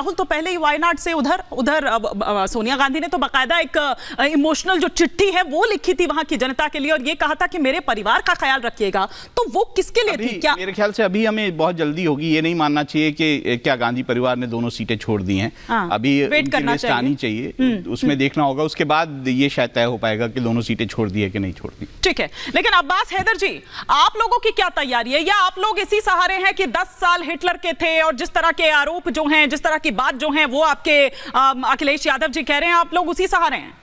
राहुल तो पहले ही वायनाड से उधर सोनिया गांधी ने तो बाकायदा एक इमोशनल जो चिट्ठी है वो लिखी थी वहां की जनता के लिए और ये कहा था कि मेरे परिवार का ख्याल रखिएगा, तो वो किसके लिए थी? क्या मेरे ख्याल से अभी हमें बहुत जल्दी होगी, ये नहीं मानना चाहिए कि क्या गांधी परिवार ने दोनों सीटें छोड़ दी हैं। अभी लिस्ट आनी चाहिए, उसमें देखना होगा, उसके बाद ये शायद तय हो पाएगा कि दोनों सीटें छोड़ दी है कि नहीं छोड़ दी। ठीक है, लेकिन अब्बास हैदर जी, आप लोगों की क्या तैयारी है, या आप लोग इसी सहारे हैं कि 10 साल हिटलर के थे और जिस तरह के आरोप जो हैं, जिस तरह की बात जो है वो आपके अखिलेश यादव जी कह रहे हैं, आप लोग उसी सहारे हैं?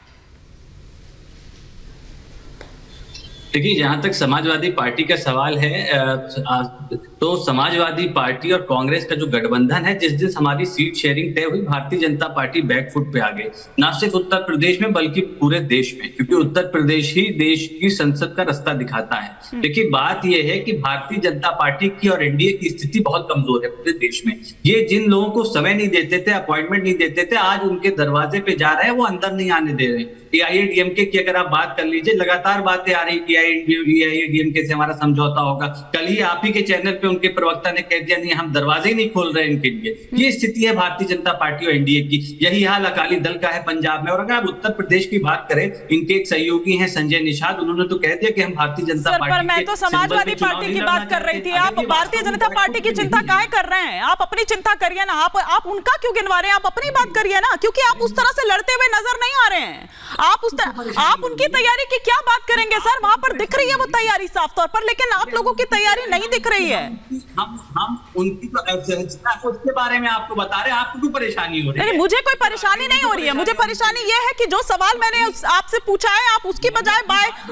देखिए, जहां तक समाजवादी पार्टी का सवाल है, तो समाजवादी पार्टी और कांग्रेस का जो गठबंधन है, जिस दिन हमारी सीट शेयरिंग तय हुई, भारतीय जनता पार्टी बैकफुट पे आ गई, ना सिर्फ उत्तर प्रदेश में बल्कि पूरे देश में, क्योंकि उत्तर प्रदेश ही देश की संसद का रास्ता दिखाता है। देखिए, बात यह है कि भारतीय जनता पार्टी की और एनडीए की स्थिति बहुत कमजोर है पूरे देश में। ये जिन लोगों को समय नहीं देते थे, अपॉइंटमेंट नहीं देते थे, आज उनके दरवाजे पे जा रहे हैं, वो अंदर नहीं आने दे रहे। एआईएडीएमके की अगर आप बात कर लीजिए, लगातार बातें आ रही कि एआईएडीएमके से हमारा समझौता होगा। कल ही आप ही के चैनल पे उनके प्रवक्ता ने कह दिया, नहीं, हम दरवाजे ही नहीं खोल रहे इनके लिए। ये स्थिति है भारतीय जनता पार्टी और एनडीए की। यही हाल अकाली दल का है पंजाब में। और अगर आप उत्तर प्रदेश की बात करें, इनके एक सहयोगी हैं संजय निषाद, उन्होंने तो कह दिया कि हम भारतीय जनता पार्टी, मैं तो समाजवादी पार्टी की बात कर रही थी। आप भारतीय जनता पार्टी की चिंता काहे कर रहे हैं? आप अपनी चिंता करिए ना, आप उनका क्यों गिनवा रहे हैं? आप अपनी बात करिए ना, क्योंकि आप उस तरह से लड़ते हुए नजर नहीं आ रहे हैं। आप उनकी तैयारी की क्या बात करेंगे सर? वहां पर दिख रही है वो तैयारी साफ तौर पर, लेकिन आप लोगों की तैयारी नहीं दिख रही है। हम उनकी उसके बारे में आपको बता रहे हैं, आपको क्यों परेशानी हो रही है? नहीं, मुझे कोई परेशानी नहीं हो रही है। मुझे परेशानी ये है कि जो सवाल मैंने आपसे पूछा है, आप उसकी बजाय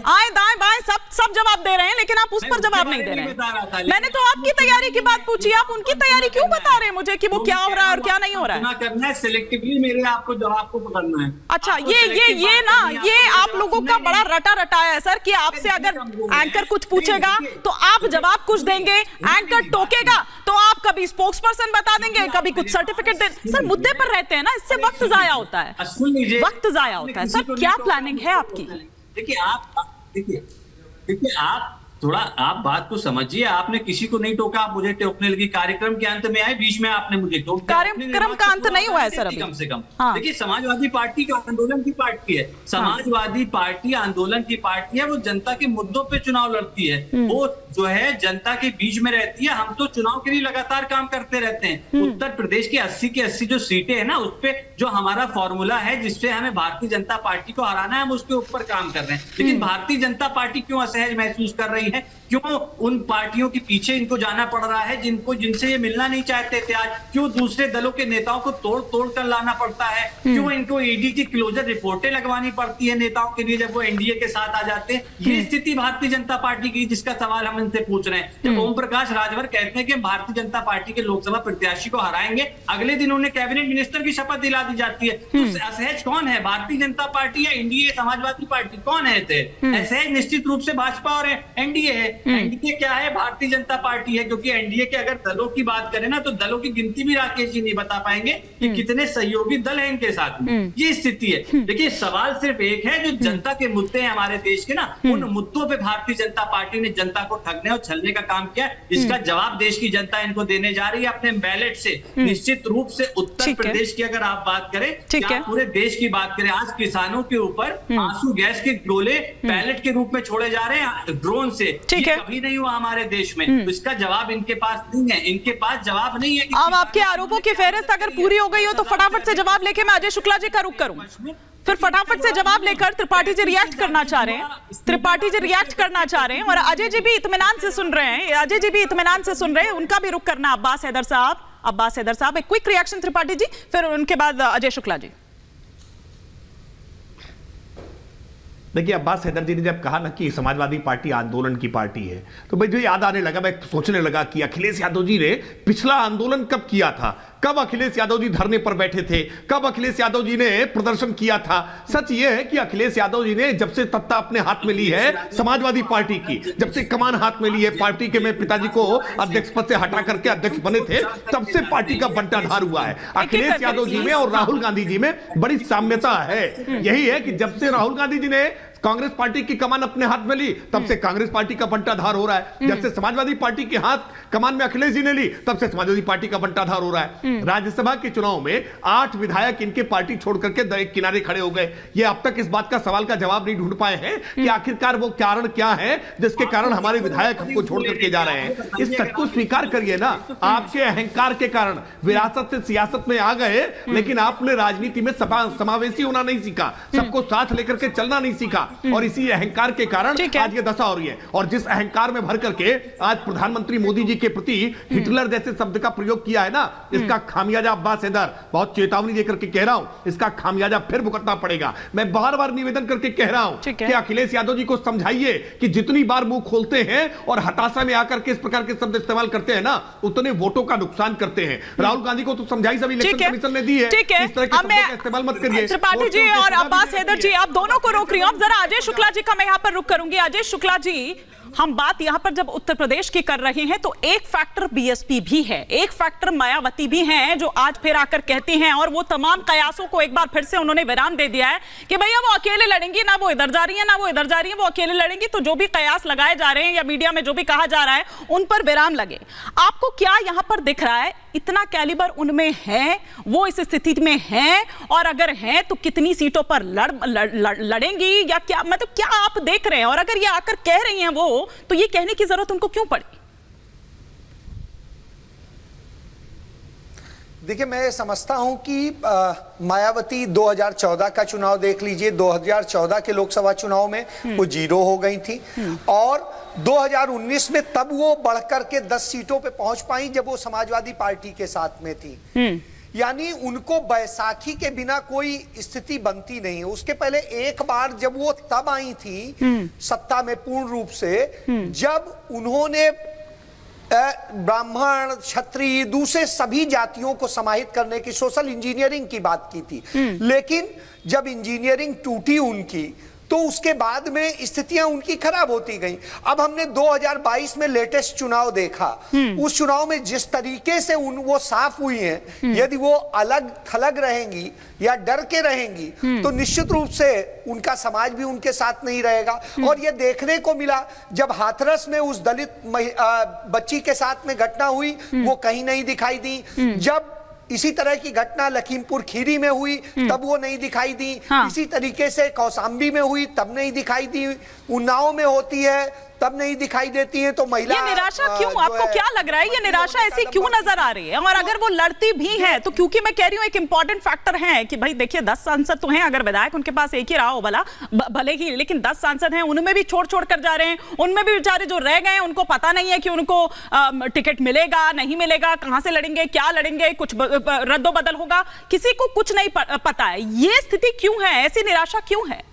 आए दाएं बाएं सब जवाब दे रहे हैं, लेकिन आप उस पर जवाब नहीं दे रहे हैं। मैंने तो आपकी तैयारी की बात पूछी, आप उनकी तैयारी क्यों बता रहे हैं मुझे कि वो क्या हो रहा है और क्या नहीं हो रहा है? करना है सिलेक्टिवली, मेरे आपको जवाब को पकड़ना है। अच्छा, ये आप लोगों का बड़ा रटा रटाया है सर, कि आपसे अगर एंकर कुछ पूछेगा तो आप जवाब कुछ देंगे, एंकर टोकेगा तो आप कभी स्पोक्स पर्सन बता देंगे, कभी कुछ सर्टिफिकेट दे। सर, मुद्दे पर रहते हैं ना, इससे वक्त जाया होता है, वक्त जाया होता है। सर, क्या प्लानिंग है आपकी? देखिए, आप थोड़ा आप बात को समझिए। आपने किसी को नहीं टोका, आप मुझे टोकने लगी। कार्यक्रम के अंत में आए, बीच में आपने मुझे टोक दिया। कार्यक्रम का अंत नहीं हुआ है सर अभी। कम से कम देखिए, समाजवादी पार्टी का आंदोलन की पार्टी है। समाजवादी पार्टी आंदोलन की पार्टी है। वो जनता के मुद्दों पे चुनाव लड़ती है, वो जो है जनता के बीच में रहती है। हम तो चुनाव के लिए लगातार काम करते रहते हैं। उत्तर प्रदेश की 80 की 80 जो सीटें है ना, उस पे जो हमारा फॉर्मूला है जिससे हमें भारतीय जनता पार्टी को हराना है, हम उसके ऊपर काम कर रहे हैं। लेकिन भारतीय जनता पार्टी क्यों असहज महसूस कर रही है? क्यों उन पार्टियों के पीछे इनको जाना पड़ रहा है जिनसे ये मिलना नहीं चाहते थे आज? क्यों दूसरे दलों के नेताओं को तोड़ कर लाना पड़ता है? क्यों इनको ईडी की क्लोजर रिपोर्टें लगवानी पड़ती है नेताओं के लिए जब वो एनडीए के साथ आ जाते हैं? ये स्थिति भारतीय जनता पार्टी की, जिसका सवाल हम इनसे पूछ रहे हैं। जब ओम प्रकाश राजभर कहते हैं कि भारतीय जनता पार्टी के लोकसभा प्रत्याशी को हराएंगे, अगले दिन उन्हें कैबिनेट मिनिस्टर की शपथ दिला दी जाती है। तो असहज कौन है, भारतीय जनता पार्टी या एनडीए समाजवादी पार्टी? कौन है? असहज निश्चित रूप से भाजपा और एनडीए है। एनडीए क्या है? भारतीय जनता पार्टी है। क्योंकि एनडीए के अगर दलों की बात करें ना, तो दलों की गिनती भी राकेश जी नहीं बता पाएंगे कि कितने सहयोगी दल हैं इनके साथ में। ये स्थिति है। देखिए, सवाल सिर्फ एक है, जो जनता के मुद्दे हैं हमारे देश के ना, उन मुद्दों पे भारतीय जनता पार्टी ने जनता को ठगने और छलने का काम किया। इसका जवाब देश की जनता इनको देने जा रही है अपने बैलेट से। निश्चित रूप से उत्तर प्रदेश की अगर आप बात करें, या पूरे देश की बात करें, आज किसानों के ऊपर आंसू गैस के गोले बैलेट के रूप में छोड़े जा रहे हैं ड्रोन से। कभी नहीं हुआ हमारे देश में। तो इसका जवाब इनके पास नहीं है। इनके पास जवाब नहीं है। अब आपके आरोपों की फेहरिस्त अगर पूरी हो गई हो तो फटाफट से जवाब लेके मैं अजय शुक्ला जी का रुख करूं। फिर फटाफट से जवाब लेकर त्रिपाठी जी रिएक्ट करना चाह रहे हैं। त्रिपाठी जी रिएक्ट करना चाह रहे हैं और अजय जी भी इत्मीनान से सुन रहे हैं। अजय जी भी इत्मीनान से सुन रहे हैं, उनका भी रुख करना। अब्बास हैदर साहब, एक क्विक रिएक्शन त्रिपाठी जी, फिर उनके बाद अजय शुक्ला जी। देखिए, अब्बास हैदर जी ने जब कहा ना कि समाजवादी पार्टी आंदोलन की पार्टी है, तो मुझे याद आने लगा, मैं सोचने लगा कि अखिलेश यादव जी ने पिछला आंदोलन कब किया था, कब अखिलेश यादव जी धरने पर बैठे थे, कब अखिलेश यादव जी ने प्रदर्शन किया था। सच यह है कि अखिलेश यादव जी ने जब से सत्ता अपने हाथ में ली है समाजवादी पार्टी की, जब से कमान हाथ में ली है पार्टी के, मैं पिताजी को अध्यक्ष पद से हटा करके अध्यक्ष बने थे, तब से पार्टी का बंटाधार हुआ है। अखिलेश यादव जी में और राहुल गांधी जी में बड़ी साम्यता है। यही है कि जब से राहुल गांधी जी ने कांग्रेस पार्टी की कमान अपने हाथ में ली, तब से कांग्रेस पार्टी का बंटाधार हो रहा है। जब से समाजवादी पार्टी के हाथ कमान में अखिलेश जी ने ली, तब से समाजवादी पार्टी का बंटाधार हो रहा है। राज्यसभा के चुनाव में 8 विधायक इनके पार्टी छोड़ करके एक किनारे खड़े हो गए। ये अब तक इस बात का सवाल का जवाब नहीं ढूंढ पाए हैं कि आखिरकार वो कारण क्या है जिसके कारण हमारे विधायक हमको छोड़ करके जा रहे हैं। इस सच को स्वीकार करिए ना, आपके अहंकार के कारण विरासत से सियासत में आ गए, लेकिन आपने राजनीति में समावेशी होना नहीं सीखा, सबको साथ लेकर के चलना नहीं सीखा, और इसी अहंकार के कारण आज ये दशा हो रही है। और जिस अहंकार में भर करके आज प्रधानमंत्री मोदी जी के प्रति हिटलर जैसे शब्द का प्रयोग किया है ना, इसका खामियाजा अब्बास हैदर बहुत चेतावनी देकर के कह रहा हूं, इसका खामियाजा फिर भुगतना पड़ेगा। मैं बार-बार निवेदन करके कह रहा हूं कि अखिलेश यादव जी को समझाइए कि जितनी बार मुंह खोलते हैं और हताशा में आकर के इस प्रकार के शब्द इस्तेमाल करते हैं ना, उतने वोटों का नुकसान करते हैं। राहुल गांधी को तो समझाई सभी इलेक्शन कमीशन ने दी है, इस तरह के शब्दों का इस्तेमाल मत करिए। त्रिपाठी जी और अब्बास हैदर जी, आप दोनों को रोक रही हूं। अब जरा अजय शुक्ला जी का मैं यहां पर रुक करूंगी। अजय शुक्ला जी, हम बात यहां पर जब उत्तर प्रदेश की कर रहे हैं तो एक फैक्टर बीएसपी भी है, एक फैक्टर मायावती भी हैं, जो आज फिर आकर कहती हैं, और वो तमाम कयासों को एक बार फिर से उन्होंने विराम दे दिया है कि भैया वो अकेले लड़ेंगी, ना वो इधर जा रही है ना वो इधर जा रही है, वो अकेले लड़ेंगी। तो जो भी कयास लगाए जा रहे हैं या मीडिया में जो भी कहा जा रहा है, उन पर विराम लगे। आपको क्या यहां पर दिख रहा है, इतना कैलिबर उनमें है, वो इस स्थिति में है, और अगर है तो कितनी सीटों पर लड़ेंगी, या क्या मतलब क्या आप देख रहे हैं? और अगर ये आकर कह रही हैं वो, तो ये कहने की जरूरत उनको क्यों पड़ी? देखिए, मैं समझता हूं कि मायावती 2014 का चुनाव देख लीजिए, 2014 के लोकसभा चुनाव में वो 0 हो गई थी, और 2019 में तब वो बढ़कर के 10 सीटों पे पहुंच पाई जब वो समाजवादी पार्टी के साथ में थी। यानी उनको बैसाखी के बिना कोई स्थिति बनती नहीं है। उसके पहले एक बार जब वो तब आई थी सत्ता में पूर्ण रूप से, जब उन्होंने ब्राह्मण, क्षत्रिय, दूसरे सभी जातियों को समाहित करने की सोशल इंजीनियरिंग की बात की थी। लेकिन जब इंजीनियरिंग टूटी उनकी, तो उसके बाद में स्थितियां उनकी खराब होती गई। अब हमने 2022 में लेटेस्ट चुनाव देखा, उस चुनाव में जिस तरीके से वो साफ हुई हैं, यदि वो अलग थलग रहेंगी या डर के रहेंगी, तो निश्चित रूप से उनका समाज भी उनके साथ नहीं रहेगा। और ये देखने को मिला जब हाथरस में उस दलित बच्ची के साथ में घटना हुई, वो कहीं नहीं दिखाई दी। जब इसी तरह की घटना लखीमपुर खीरी में हुई, तब वो नहीं दिखाई दी। इसी तरीके से कौशाम्बी में हुई, तब नहीं दिखाई दी। उन्नाव में होती है, तब नहीं दिखाई देती है। तो महिला, ये निराशा क्यों? आपको क्या लग रहा है, ये निराशा ऐसी क्यों नजर आ रही है? और अगर वो लड़ती भी है तो, क्योंकि मैं कह रही हूँ एक इंपॉर्टेंट फैक्टर है कि भाई देखिए 10 सांसद तो हैं, अगर विधायक उनके पास एक ही रहा हो भले ही, लेकिन 10 सांसद हैं, उनमें भी छोड़ कर जा रहे हैं। उनमें भी बेचारे जो रह गए, उनको पता नहीं है कि उनको टिकट मिलेगा नहीं मिलेगा, कहां से लड़ेंगे, क्या लड़ेंगे, कुछ रद्दो बदल होगा, किसी को कुछ नहीं पता है। ये स्थिति क्यों है? ऐसी निराशा क्यों है?